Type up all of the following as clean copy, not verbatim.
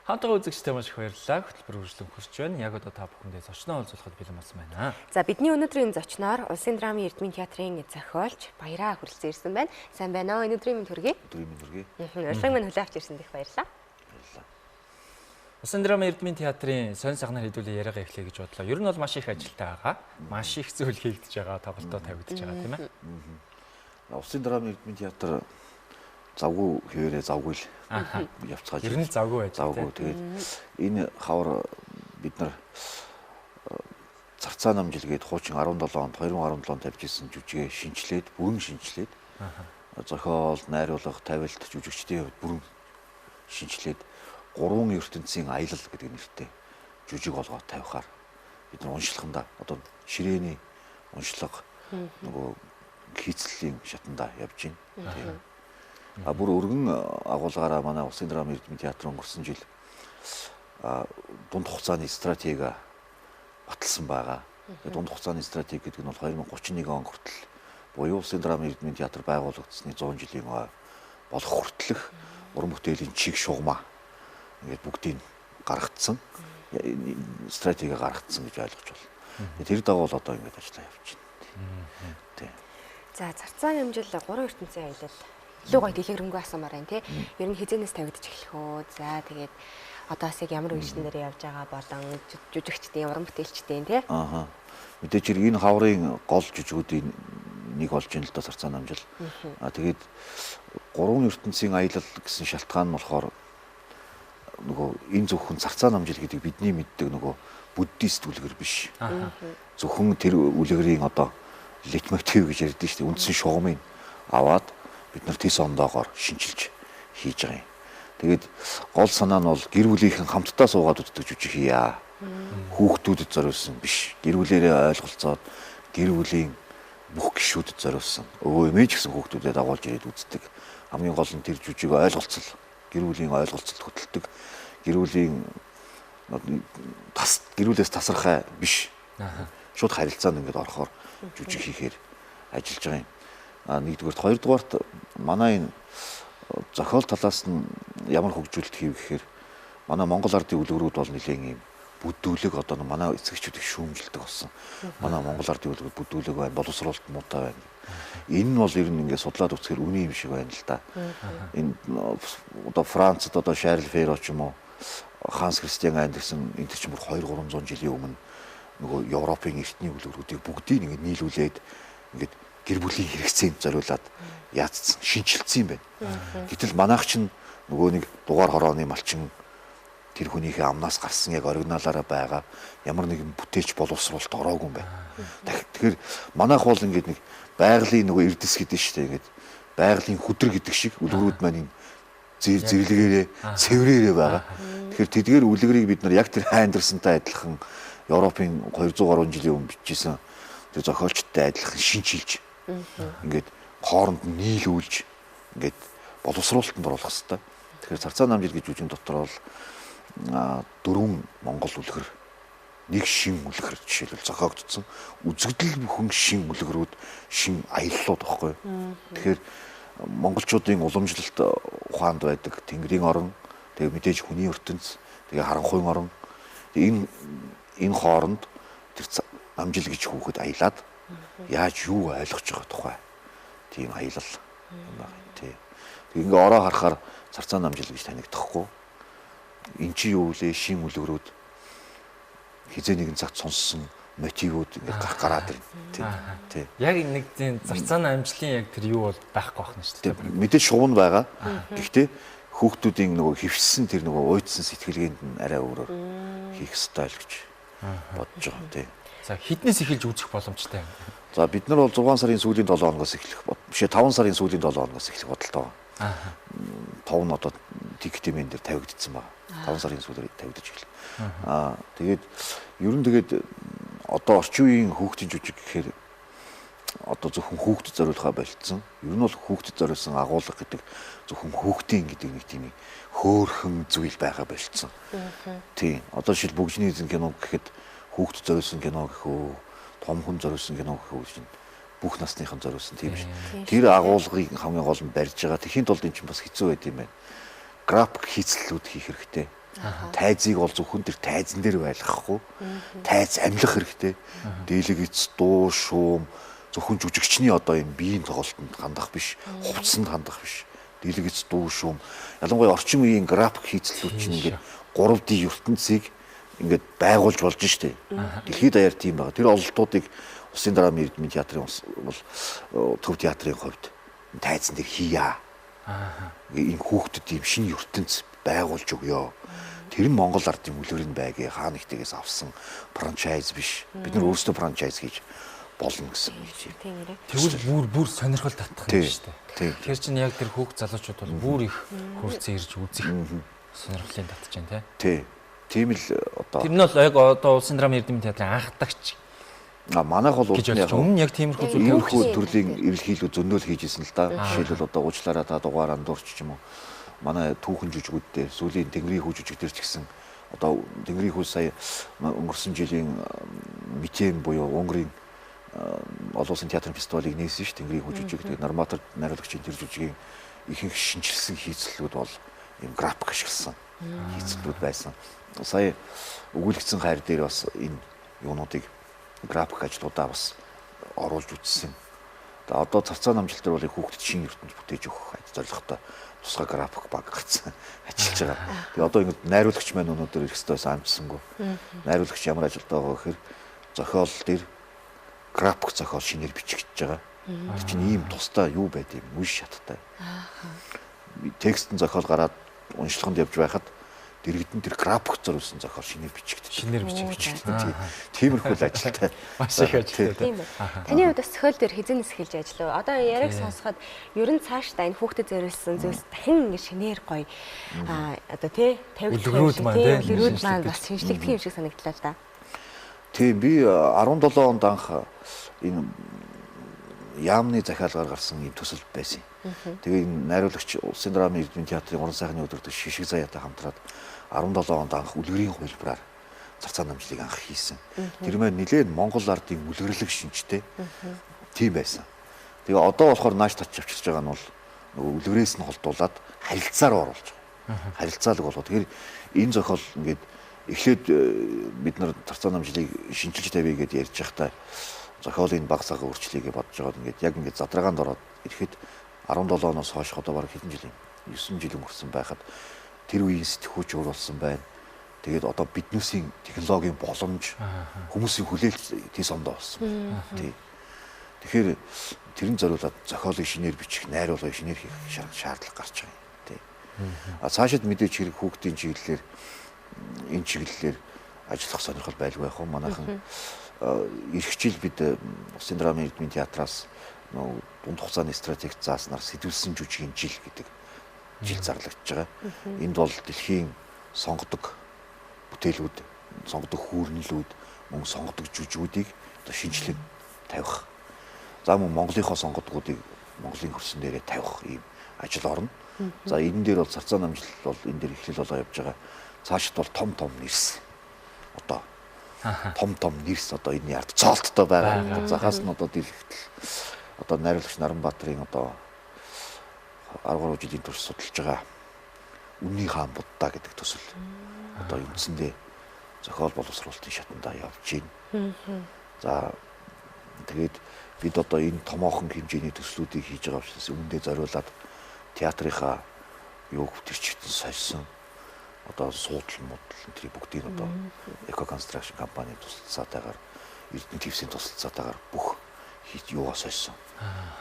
Хамтдаа үзэгчтэй маш их баярлалаа. Хөтөлбөр үргэлжлэн хүрч байна. Яг одоо та бүхэндээ зочноо олзуулахад бэлэн болсон байна. За бидний өнөөдрийн зочноор Улсын драмын Эрдмийн театрын зохиолч Баяраа хүрэлцэн ирсэн байна. Сайн байна уу? Өнөөдрийн мэнд хүргэе. Өдрийн мэнд хүргэе. Урилгын минь хүлээвч ирсэн дэх баярлалаа. Баярлалаа. Улсын драмын Эрдмийн театрын сонь сагнаар хэдүүлээ яриагаа эхлэе гэж бодлоо. Ер нь бол маш их ажилтай байгаа. Маш их зүйл хийгдэж байгаа, тоглолтоо тавигдаж байгаа тийм ээ. Улсын драмын Эрдмийн театр завгүй хөвөрөө завгүй л явцгааж. Ер нь завгүй байж. Завгүй. Тэгээд энэ хавар бид нар Зарцаа намжилгээд хуучин 2017 онд тавьж ирсэн жүжигээ шинчлээд, бүрэн шинчлээд зохиол, найруулга, тавилт, жүжигчдийн хувьд бүрэн шинчлээд 3 ертөнцийн аялал гэдэг нэртэй жүжиг олгоод тавихаар бид нар уншлаханда одоо ширээний уншлага нөгөө хийцлийн шатанда явж байна. Бүр өргөн агуулгаараа манай Улсын драмын Эрдмийн театр өнгөрсөн жил дунд хугацааны стратеги баталсан байгаа. Дунд хугацааны стратеги гэдэг нь бол 2031 он хүртэл буюу Улсын драмын Эрдмийн театр байгуулагдсны 100 жилийн болох хүртэлх уран бүтээлийн чиг шугамаа ингээд бүгдийг гаргацсан стратеги гаргацсан гэж ойлгож байна. Тэр дагуу одоо ингээд ажиллаа явж байна. За Зарцаа намжил 3 ертөнцийн аялал илүү гоё дэлгэрэнгүй асуумаар байна тий. Ер нь хизэнээс тавигдаж эхлэх үү. За тэгээд одоос яг ямар үеийн дээр явж байгаа болон жүжигчдийн уран бүтээлчдийн тий. Мэдээж энэ хаврын гол жүжигүүдийн нэг болж ин л да Зарцаа намжил. Тэгээд 3 ертөнцийн аялал гэсэн шалтгаан нь болохоор нөгөө энэ зөвхөн Зарцаа намжил гэдэг бидний мэддэг нөгөө буддист үлгэр биш. Зөвхөн тэр үлгэрийн одоо лейтмотив гэж ярьдэн шүү дээ. Үндсэн шугамыг аваад бид нар тис ондоогоор шинжилж хийж байгаа юм. Тэгээд гол санаа нь бол гэр бүлийнхэн хамтдаа суугаад үздэг жүжиг хийя. Хүүхдүүдэд зориулсан биш. Гэр бүлээрээ ойлголцоод гэр бүлийн бүх гишүүдэд зориулсан. Өвөө эмээж гэсэн хүүхдүүдэд дагуулж ирээд үздэг. Хамгийн гол нь тэр жүжиг ойлголцол, гэр бүлийн ойлголцолд хөтэлдэг. Гэр бүлээс тасархай биш. Шууд харилцаанд ингээд орохоор жүжиг хийхээр ажиллаж байгаа юм. Нэгдүгээрт, хоёрдугаарт манай энэ зохиол талаас нь ямар хөгжүүлэлт хийв гэхээр манай Монгол ардын үлгэрүүд бол нэлээд юм бүдүүлэг одоо манай эцэгчүүдийг шүүмжилдэг болсон. Манай Монгол ардын үлгэр бүдүүлэг байна, боловсруулалт муутай байна. Энэ нь бол ер нь ингээд судлаад үзэхээр үний юм шиг байна л да. Энэ одоо Францад одоо Шарль Ферро ч юм уу, Ханс Кристиан Андерсен энэ ч бүр 200-300 жилийн өмнө нөгөө Европын эртний үлгэрүүдийг бүгдийг ингээд нийлүүлээд ингээд гэр бүлийн хэрэгцээнд зориулаад яатсан, шинчилсэн юм байна. Гэтэл манайх чинь нөгөө нэг дугаар хорооны малчин тэр хүнийхээ амнаас гарсан яг оригиналаараа байгаа ямар нэгэн бүтээлч боловсруулалт ороогүй юм байна. Тэгэхээр манайх бол ингээд нэг байгалийн нөгөө эрдэс гэдэг нь шүү дээ. Ингээд байгалийн хүдэр гэдэг шиг үлгэрүүд маань юм зэрлэгээрээ, цэврээрээ байгаа. Тэгэхээр тэдгээр үлгэрийг бид нар яг тэр Андерсентай адилхан Европын 200 жилийн өмнө бичсэн тэр зохиолчтой адилхан шинчилж ингээд хооронд нь нийлүүлж ингээд боловсруулалтанд оруулах хэрэгтэй. Тэгэхээр Зарцаа намжил гэж үжин дотор бол 4 Монгол үлгэр, нэг шин үлгэр жишээлбэл зохиогдсон. Үзэгдэл бүхэн шин үлгэрүүд, шин аяллууд баггүй. Тэгэхээр монголчуудын уламжлалт ухаанд байдаг Тэнгэрийн орон, тэгээ мэдээж хүний ертөнц, тэгээ харанхуйн орон. Энэ хооронд тэр намжил гэж хүүхэд аялаад яаж юу ойлгож байгаа тухай тийм аялал байна тий. Тэг ингээ ороо харахаар Зарцаа намжил гэж танигдахгүй. Эн чи юу вэ? Шин үлгэрүүд хизээ нэгэн цагт сонссон мотивууд ингээ гараад ирнэ тий. Яг нэг тийм Зарцаа намжлын яг тэр юу бол байхгүй байна шүү дээ. Мэдээж шугам байгаа. Гэхдээ хүүхдүүдийн нөгөө хөвссөн тэр нөгөө уйдсан сэтгэлгээнд нь арай өөрөөр хийх стайл гэж бодож байгаа тий. За хэднээс эхэлж үзэх боломжтой юм? За бид нар бол 6 сарын сүүлийн 7 хоногоос эхлэх бишээ 5 сарын сүүлийн 7 хоногоос эхлэх бодолтой байна. 5 нь одоо тиктэмэн дээр тавигдсан байна. 5 сарын сүүлээр тавигдаж эхэлнэ. Тэгээд ер нь одоо орчин үеийн хүүхдийн жүжиг гэхээр одоо зөвхөн хүүхдэд зориулахаа болцсон. Ер нь бол хүүхдэд зориулсан агуулга гэдэг зөвхөн хүүхдийн гэдэг нэг тийм хөөрхөн зүйл байгаа болцсон. Тийм. Одоо жишээл бүгжний эзэн кино гэхэд хүүхдэд зориулсан кино гэхүү, том хүн зориулсан кино гэхүү чинь бүх насныхан зориулсан тийм шүү. Тэр агуулгыг хамгийн гол нь барьж байгаа. Тэхийн тулд эн чинь бас хэцүү байд юм байна. График хийцлэлүүд хийх хэрэгтэй. Тайзыг бол зөвхөн тэр тайзан дээр байлгахгүй. Тайз амьлах хэрэгтэй. Дэлгэц, дуу, шуум зөвхөн жүжигчний одоо энэ биеийн тоглолтод хандах биш, хувцсанд хандах биш. Дэлгэц, дуу, шуум ялангуяа орчин үеийн график хийцлүүд чинь ингээд 3D ертөнцийг ингээд байгуулж болж штэ. Дэлхийд даяар тийм байгаа. Тэр ололтуудыг Улсын драмын эрдмийн театрын бол төв театрын хувьд тайзан дээр хийя. Энэ хүүхдэд ийм шинэ ертөнц байгуулж өгөө. Тэр нь Монгол ардын үлгэрийн байгийн хаан нэгтгээс авсан франчайз биш. Бид нар өөрсдөө франчайз хийж болно гэсэн үг тийм. Тэгвэл бүр сонирхол татах юм шүү дээ. Тийм. Тэр чинь яг тэр хүүхд залуучууд бол бүр их хөрцөн ирж үзэх сонирхлын татж байна тий. Тийм л одоо тэр нь бол яг одоо Улсын драмын эрдмийн театрын анхдагч манайх бол өмнө яг тиймэрхүү иймэрхүү төрлийн эрэлхийлүү зөндөл хийжсэн л да. Жишээлбэл одоо уучлаарай та дугаар андуурч ч юм уу. Манай түүхэн жүжигүүд дээр сүүлийн Тэнгэрийн хүү жүжиг дээр ч гэсэн одоо Тэнгэрийн хүү сая өнгөрсөн жилийн Митэн буюу Унгарийн олон улсын театрын фестивалыг нээсэн ш Тэнгэрийн хүү жүжиг. Тэгээд Норматор найруулагчийн тэр жүжигийн ихэнх шинжилсэн хийцлүүд бол юм график ашигласан хийцлүүд байсан. Сая өгүүлэгдсэн хайр дээр бас энэ юунуудыг график ажлуудаа бас оруулж үзсэн. Тэгээ одоо царцаа намжилт дээр бол хүүхдэд шинэ ертөнц бүтээж өгөх зорилготой тусгай график баг гарцсан ажиллаж байгаа. Тэгээ одоо ингэ найруулагч маань өнөөдөр ирэх ёстойс амжсангүй. Найруулагч ямар ажилдаа байгаа гэхээр зохиол дээр график зохиол шинээр бичигдэж байгаа. Тэр чинь ийм тустай юу байд юм үш шаттай. Текстэн зохиол гараад уншлаганд явж байхад дэрэгдэн тэр график зориулсан зохиол шинээр бичигддэг. Тиймэрхүү л ажилтай. Маш их ажилтай. Тийм байна. Таны хувьд бас зохиол дээр хизэнээс эхэлж ажиллав. Одоо яриг сонсоход ер нь цаашдаа энэ хүүхдэд зориулсан зүйлс дахин ингэ шинээр гоё одоо тий үлгэрүүд маань бас шинжлэхдэх юм шиг санагдлаа л да. Тийм би 17 онд анх энэ яамны захиалгаар гарсан юм төсөл байсан. Тэгээ энэ найруулагч Улсын драмын эрдмийн театрын уран сайхны өдрөдөг Шишиг Заяатай хамтраад 17 онд анх үлгэрийн хувилбараар царцаа намжлыг анх хийсэн. Тэр маань нэлээд Монгол ардын үлгэрлэг шинжтэй тийм байсан. Тэгээ одоо болохоор нааш татч авчирч байгаа нь бол нөгөө үлгэрээс нь холдуулаад харилцаар оруулж байгаа. Харилцаалаг болоо. Тэгэхээр энэ зохиол ингээд эхлээд бид нар царцаа намжлыг шинжилж тавья гэдээ ярьж байхдаа зохиолын баг сага өөрчлөлийгээ бодож байгаа ингээд яг ингээд задрагаанд ороод ирэхэд 17 оноос хойш одоо бараг хэдэн жил 9 жил өнгөрсөн байхад тэр үеийн сэтгүүч өөрлөсөн байна. Тэгээд одоо биднүүсийн технологийн боломж хүмүүсийн хүлээлт тийс ондоо болсон. Тий. Тэгэхээр тэрэн зориулаад зохиолыг шинээр бичих, найруулгыг шинээр хийх шаардлага гарч байгаа юм. Тий. Цаашид мэдээж хэрэг хүүхдийн чиглэлээр энэ чиглэлээр ажиллах сонирхол байлгүй байх юм. Манайхан ирэх жил бид Улсын драмын эрдмийн театраас дунд хугацааны стратеги зааснаар сэтгүүлсэн жүжигийн жил гэдэг жил зарлагдж байгаа. Энд бол дэлхийн сонгодог бүтээлүүд, сонгодог хүүрнэлүүд, мөн сонгодог жүжигүүдийг одоо шинжилэн тавих. За мөн Монголынхоо сонгодгуудыг Монголын хөрсөн дээрээ тавих ийм ажил орно. За энэ дээр бол царцаа намжлал бол энэ дээр эхлэл болоо явж байгаа. Цаашид бол том нэрс. Одоо том нэрс одоо энэ ярд цоолттой байгаа. Захаас нь одоо дэлгэтэл одоо найруулагч Наранбаатарын одоо 13 жилийн турш судалж байгаа Үнний хаан Будда гэдэг төсөл одоо үндсэндээ зохиол боловсруулалтын шатанда явж байна. За тэгээд бид одоо энэ томоохон хэмжээний төслүүдийг хийж байгаа учраас үүндээ зориулаад театрынхаа юуг төрчтөн сольсон одоо суудлын модлын тэр бүгдийг одоо Eco Construction компани тусалцаатайгаар Эрдэнэ твсийн тусалцаатайгаар бүх хийж юугаа сольсон.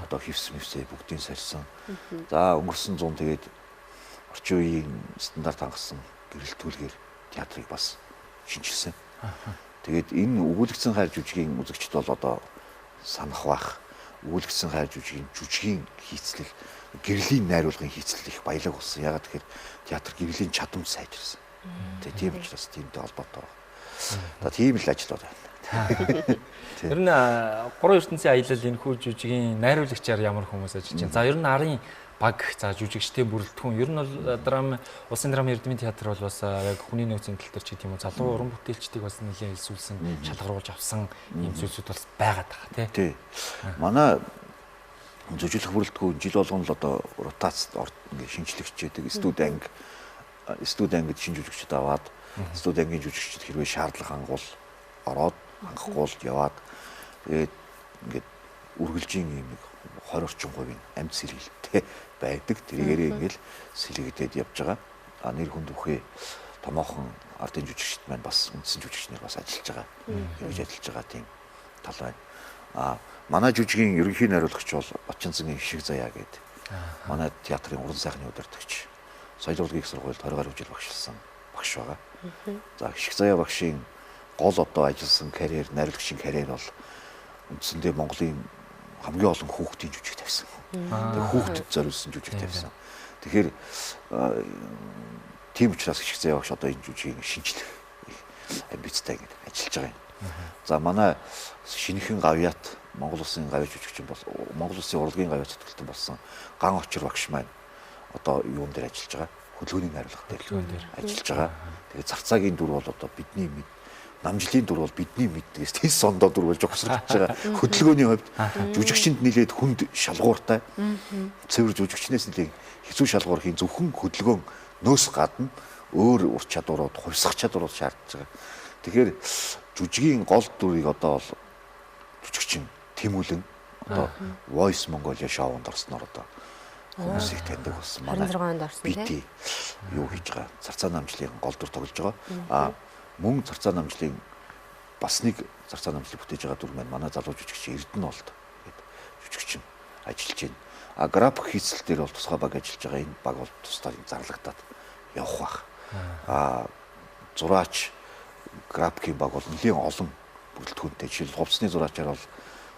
Одоо хивс-мивсээ бүгдийг сольсон. За өнгөрсөн 100 тэгээд орчин үеийн стандарт хангасан гэрэлтүүлгээр театрыг бас шинжилсэн. Тэгээд энэ өгүүлэгдсэн хайр жүжигийн үзэгчд бол одоо санах бах. Өгүүлэгдсэн хайр жүжигийн хийцлэл, гэрлийн найруулгын хийцлэл их баялаг болсон. Ягаад гэхээр театр гэрлийн чадамж сайжирсан. Тэгээд тийм учраас тиймтэй холбоотой байна. Тийм л ажил байна. Ер нь 3 ертөнцийн аялал энэ хүү жүжигийн найруулагчаар ямар хүмүүс ажиллаж байна. За ер нь арын баг за жүжигчтэй бүрэлдэхүүн ер нь бол Улсын драмын эрдмийн театр бол бас яг хүний нөөцийн тал дээр ч гэдэг юм уу залуу уран бүтээлчдийг бас нэлээд илсүүлсэн шалгаруулж авсан юм зүйлсүүд бас байгаад байгаа тий. Манай зөвжлөх бүрэлдэхүүн жил болгоно л одоо ротацид ингээд шинжлэгч гэдэг студ анги студи ангид шинж жүжигчд аваад студи ангийн жүжигчд хэрвээ шаардлага хангуул ороод хангахгүй яваад тэгээд ингээд үргэлжийн юм 20 орчим хувийн амьд сэргэлттэй байдаг. Тэрийгээрээ ингээл сэлэгдээд явж байгаа. Нэр хүнд бүхээ томоохон ардын жүжигчд маань бас үндсэн жүжигчнэр бас ажиллаж байгаа. Явж ажиллаж байгаа тийм тал байна. Манай жүжигийн ерөнхий найруулагч бол Батчинзангийн Хишиг Заяа гэдэг. Манай театрын уран сайхны удирдагч. Соёлын урлагийн их сургуульд 20 гаруй жил багшилсан багш байгаа. За Хишиг Заяа багшийн гол одоо ажилласан карьер, найруулагчийн карьер бол үндсэндээ Монголын хамгийн олон хүүхдийн жүжиг тавьсан. Тэгээ хүүхдэд зориулсан жүжиг тавьсан. Тэгэхээр тийм учраас Хишиг Заяа багш одоо энэ жүжигийн шинжлэх амбицтай ингэ ажиллаж байгаа юм. За манай шинэхэн гавьяат Монгол Улсын гавьяа жүжигчин бол Монгол Улсын урлагийн гавьяа зүтгэлтэн болсон Ган Очир багш маань одоо юун дээр ажиллаж байгаа. Хөдөлгөөний найруулга дээр ажиллаж байгаа. Тэгээ Царцаагийн дүр бол одоо бидний мэд намжлын дүр бол бидний мэддгээс тэс сондоо дүр болж огсрогдож байгаа. Хөдөлгөөний хувьд жүжигчинд нэлээд хүнд шалгууртай. Цэвэр жүжигчнээс нэлээд хэцүү шалгуур хийн зөвхөн хөдөлгөөн нөөс гадна өөр ур чадварууд, хувьсах чадварууд шаардж байгаа. Тэгэхээр жүжигийн гол дүрийг одоо бол жүжигчин Тэмүүлэн одоо Voice Mongolia шоунд орсноор одоо хүмүүсийг таньдаг болсон. Манай 26 онд орсон тийм юу хийж байгаа. Царцаа намжлын гол дүр тоглож байгаа. Мөн Царцаа намжлын бас нэг Царцаа намжлыг бүтээж байгаа дүр маань манай залуу жүжигч Эрдэнэ болд гэдэг жүжигчин ажиллаж байна. График хийцэл дээр бол тусгай баг ажиллаж байгаа. Энэ баг бол тусдаар зарлагдаад явах бах. Зураач графикийн баг бол нэлээд олон бүрэлдэхүүнтэй. Жишээл хувцсны зураачаар бол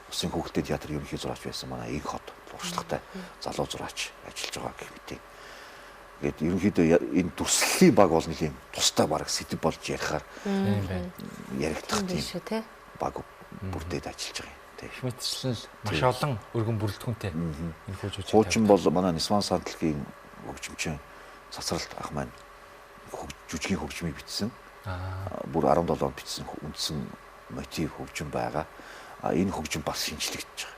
Усын хүүхдэд театр ерөнхий зураач байсан манай Иг хот урагшлагатай залуу зураач ажиллаж байгаа гэх мэт. Ингээд ерөнхийдөө энэ дүрслэлийн баг бол нэлээд тустай баг сэдв болж ярихаар яригдах тийм баг бүрдээд ажиллаж байгаа юм. Мэтчлэн маш олон өргөн бүрэлдэхүүнтэй энэ хүү жүжиг. Хуучин бол манай Нисван Сантлагийн хөгжимчин Цацралт ах маань жүжигийн хөгжмийг бичсэн. Бүр 17 онд бичсэн үндсэн мотив хөгжим байгаа. Энэ хөгжим бас шинжлэгдэж байгаа.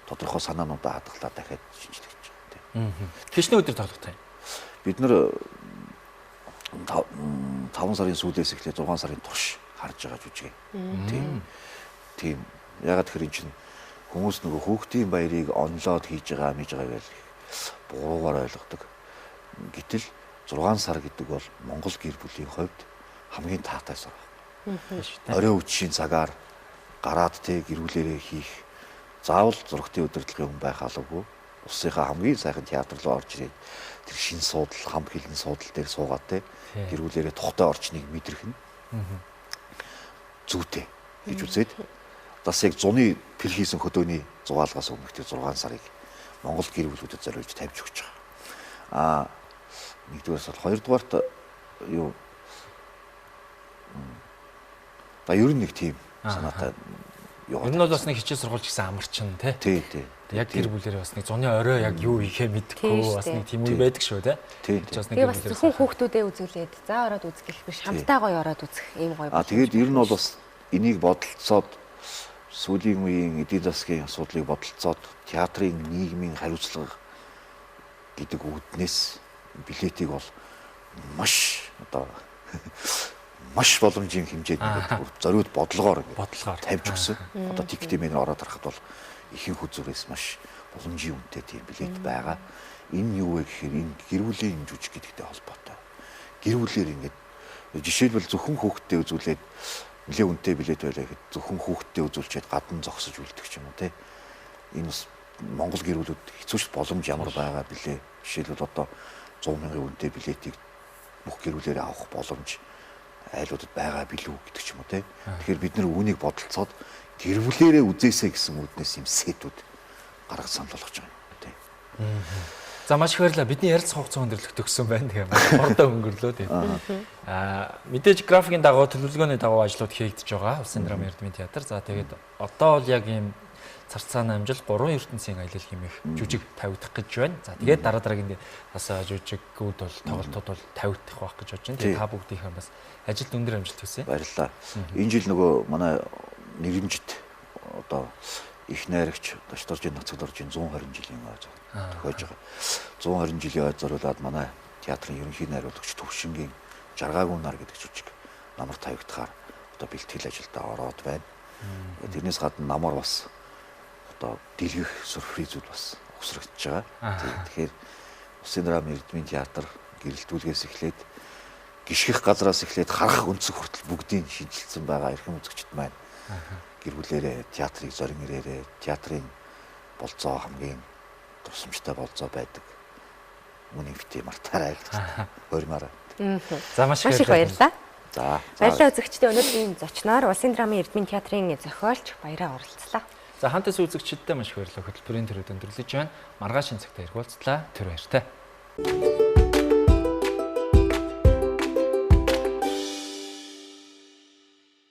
Тодорхой санаануудаа хадгалаад дахиад шинжлэгдэж байгаа. Хичнээн өдөр тоглохтой. Бид нэр 5 сарын сүүлээс эхлээд 6 сарын турш харж байгаа жүжиг. Тийм. Ягаад гэхээр эн чинь хүмүүс нөгөө хүүхдийн баярыг онлоод хийж байгаа гэж буруугаар ойлгодог. Гэтэл 6 сар гэдэг бол Монгол гэр бүлийн хувьд хамгийн таатай сар. Орой үдшийн цагаар гараад гэрүүлээрээ хийх заавал зургтын удирдлагын хүн байх албагүй. Улсынхаа хамгийн сайхан театр руу орж ирээд тэр шин суудал, хам хилэн суудал дээр суугаад гэрүүлээрээ тухтай орчныг мэдрэх нь зүйтэй гэж үзээд бас яг зуны пил хийсэн хөдөөний зугаалгаас өмнөх тэр 6 сарыг Монгол гэр бүлүүдэд зориулж тавьж өгч байгаа. Нэгдүгээрс бол хоёрдугаарт юу ер нь нэг тийм санаатай юу. Энэ бол бас нэг хичээл сургууль гэсэн амарчин тий. Яг гэр бүлэрээ бас нэг зуны орой яг юу хийхээ мэдэхгүй бас нэг тийм үе байдаг шүү тий. Тэгээ бас зөвхөн хүүхдүүдээ үзүүлээд за ороод үзэх биш хамтаа гоё ороод үзэх ийм гоё. Тэгээд ер нь бол бас энийг бодолцоод сүүлийн үеийн эдийн засгийн асуудлыг бодолцоод театрын нийгмийн хариуцлага гэдэг үүднээс билетийг бол маш боломжийн хэмжээнд зориуд бодлогоор тавьж өгсөн. Одоо тикетийн ороод харахад бол ихэнх үзүүрээс маш боломжийн үнэтэй тийм билет байгаа. Энэ юу вэ гэхээр энэ гэр бүлийн жүжиг гэдэгтэй холбоотой. Гэр бүлээр ингээд жишээлбэл зөвхөн хүүхдтэй үзүүлээд нэлээд үнэтэй билет байлаа гэхэд зөвхөн хүүхдтэй үзүүлчихэд гадна зогсож үлдэх ч юм уу те. Энэ бас Монгол гэр бүлүүд хэцүүч боломж ямар байгаа билээ. Жишээлбэл одоо 100 мянган үнэтэй билетийг бүх гэр бүлээрээ авах боломж айлуудад байгаа билүү гэдэг ч юм уу те. Тэгэхээр бид нэр үүнийг бодолцоод гэр бүлээрээ үзээсэй гэсэн үүднээс юм сэтүүд гаргаж санал болгож байгаа юм те. За маш их баярлалаа. Бидний ярилцах хугацаа өндөрлөх төгссөн байна. Тэгээ маш хурдан өнгөрлөө тийм. Мэдээж графикийн дагуу төлөвлөгөөний дагуу ажлууд хийгдэж байгаа. Улсын драмын эрдмийн театр. За тэгээд одоо бол яг ийм Царцааны амжил 3 ертөнцийн аялал хэмээх жүжиг тавигдах гэж байна. За тэгээд дараагийн бас жүжигүүд бол тоглолтууд бол тавигдах байх гэж бодож байна. Тэгээд та бүгдийнхээ бас ажилд өндөр амжилт хүсье. Баярлалаа. Энэ жил нөгөө манай нэрэмжит одоо их найрагч Дашторжийн нацгал оржийн 120 жилийн ой тохиож байгаа. 120 жилийн ой зориулаад манай театрын ерөнхий найруулагч Төвшингийн Жаргаагүй нар гэдэг жүжиг намар тавигдахаар одоо бэлтгэл ажилдаа ороод байна. Тэрнээс гадна намар бас одоо дэлгэх сюрпризүүд бас өгсрөгдөж байгаа. Тэгэхээр Улсын драмын эрдмийн театр гэрэлтүүлгээс эхлээд гიშгэх газраас эхлээд харах өнцөг хүртэл бүгдийг шинжилсэн байгаа эрхэм үзэгчд маань гэр бүлээрээ театрыг зорин ирээрээ театрын болцоо хамгийн тусламжтай болцоо байдаг. Мөн бити мартаарай гэж хөрмаараа. За маш их баярлалаа. За. Баярлалаа үзэгчдээ өнөөдрийн зочноор Улсын драмын эрдмийн театрын зохиолч Баяраа оролцлоо. За хамтаас үзэгчдтэй маш их баярлалаа. Хөтөлбөрийн төрөд өндөрлөж байна. Маргааш энэ цагта ирэх уулзлаа. Тэр баяртай.